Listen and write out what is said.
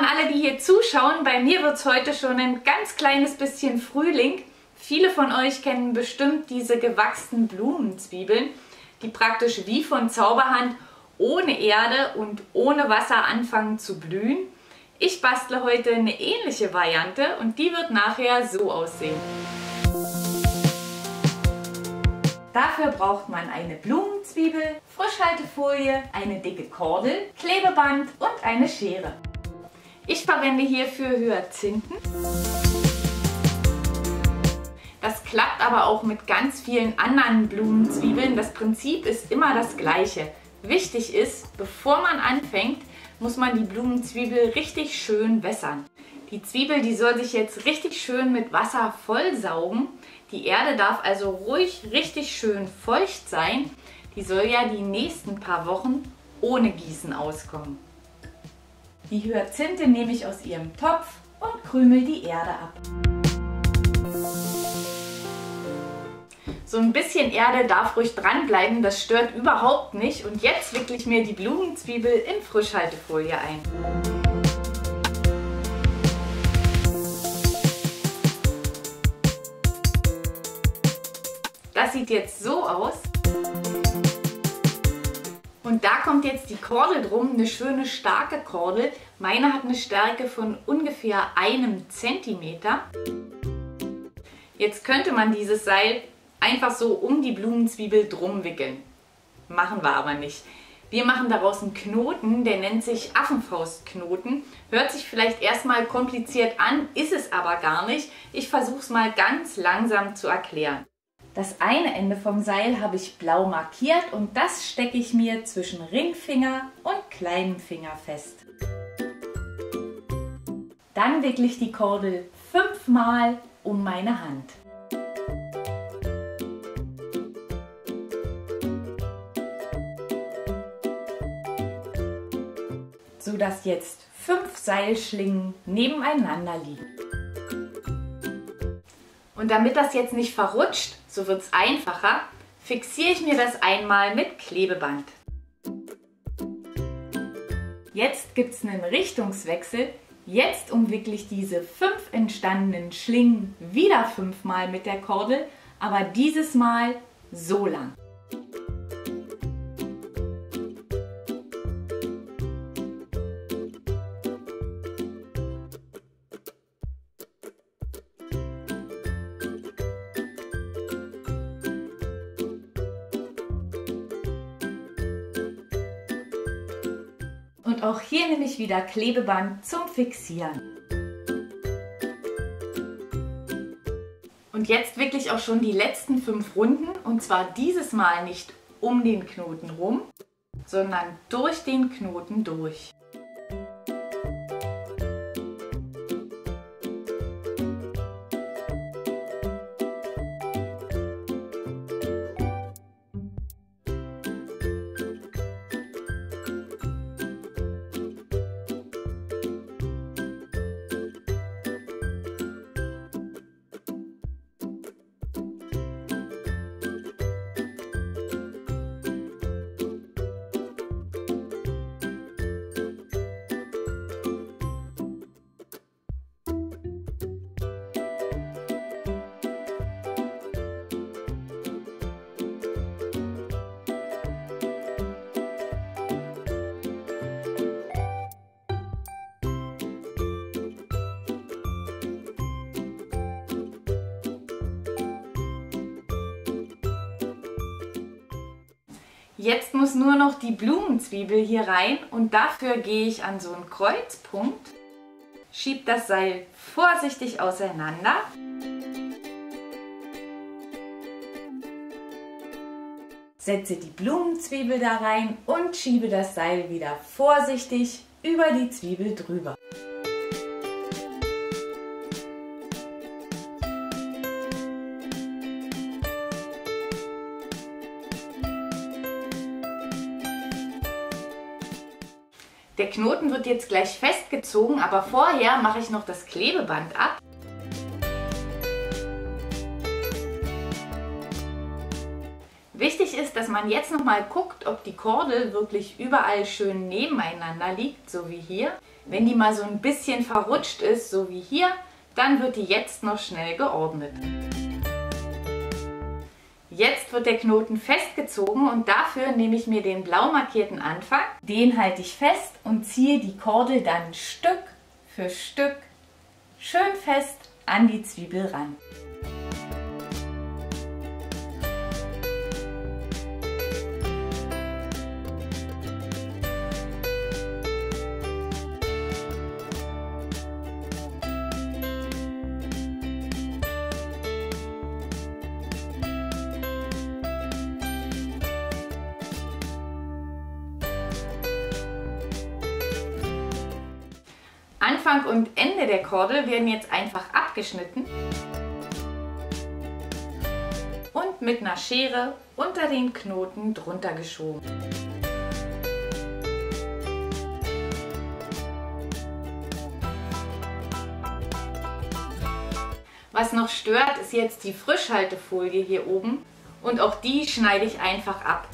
an alle, die hier zuschauen. Bei mir wird es heute schon ein ganz kleines bisschen Frühling. Viele von euch kennen bestimmt diese gewachsenen Blumenzwiebeln, die praktisch wie von Zauberhand ohne Erde und ohne Wasser anfangen zu blühen. Ich bastle heute eine ähnliche Variante und die wird nachher so aussehen. Dafür braucht man eine Blumenzwiebel, Frischhaltefolie, eine dicke Kordel, Klebeband und eine Schere. Ich verwende hierfür Hyazinthen. Das klappt aber auch mit ganz vielen anderen Blumenzwiebeln. Das Prinzip ist immer das gleiche. Wichtig ist, bevor man anfängt, muss man die Blumenzwiebel richtig schön wässern. Die Zwiebel, die soll sich jetzt richtig schön mit Wasser vollsaugen. Die Erde darf also ruhig richtig schön feucht sein. Die soll ja die nächsten paar Wochen ohne Gießen auskommen. Die Hyazinthe nehme ich aus ihrem Topf und krümel die Erde ab. So ein bisschen Erde darf ruhig dranbleiben, das stört überhaupt nicht. Und jetzt wickle ich mir die Blumenzwiebel in Frischhaltefolie ein. Das sieht jetzt so aus. Und da kommt jetzt die Kordel drum, eine schöne starke Kordel. Meine hat eine Stärke von ungefähr 1 Zentimeter. Jetzt könnte man dieses Seil einfach so um die Blumenzwiebel drum wickeln. Machen wir aber nicht. Wir machen daraus einen Knoten, der nennt sich Affenfaustknoten. Hört sich vielleicht erstmal kompliziert an, ist es aber gar nicht. Ich versuche es mal ganz langsam zu erklären. Das eine Ende vom Seil habe ich blau markiert und das stecke ich mir zwischen Ringfinger und kleinem Finger fest. Dann wickle ich die Kordel 5-mal um meine Hand. Sodass jetzt 5 Seilschlingen nebeneinander liegen. Und damit das jetzt nicht verrutscht, so wird es einfacher, fixiere ich mir das einmal mit Klebeband. Jetzt gibt es einen Richtungswechsel. Jetzt umwickle ich diese 5 entstandenen Schlingen wieder 5-mal mit der Kordel, aber dieses Mal so lang. Und auch hier nehme ich wieder Klebeband zum Fixieren. Und jetzt wickle ich auch schon die letzten 5 Runden und zwar dieses Mal nicht um den Knoten rum, sondern durch den Knoten durch. Jetzt muss nur noch die Blumenzwiebel hier rein und dafür gehe ich an so einen Kreuzpunkt, schiebe das Seil vorsichtig auseinander, setze die Blumenzwiebel da rein und schiebe das Seil wieder vorsichtig über die Zwiebel drüber. Der Knoten wird jetzt gleich festgezogen, aber vorher mache ich noch das Klebeband ab. Wichtig ist, dass man jetzt nochmal guckt, ob die Kordel wirklich überall schön nebeneinander liegt, so wie hier. Wenn die mal so ein bisschen verrutscht ist, so wie hier, dann wird die jetzt noch schnell geordnet. Jetzt wird der Knoten festgezogen und dafür nehme ich mir den blau markierten Anfang. Den halte ich fest und ziehe die Kordel dann Stück für Stück schön fest an die Zwiebel ran. Anfang und Ende der Kordel werden jetzt einfach abgeschnitten und mit einer Schere unter den Knoten drunter geschoben. Was noch stört, ist jetzt die Frischhaltefolie hier oben und auch die schneide ich einfach ab.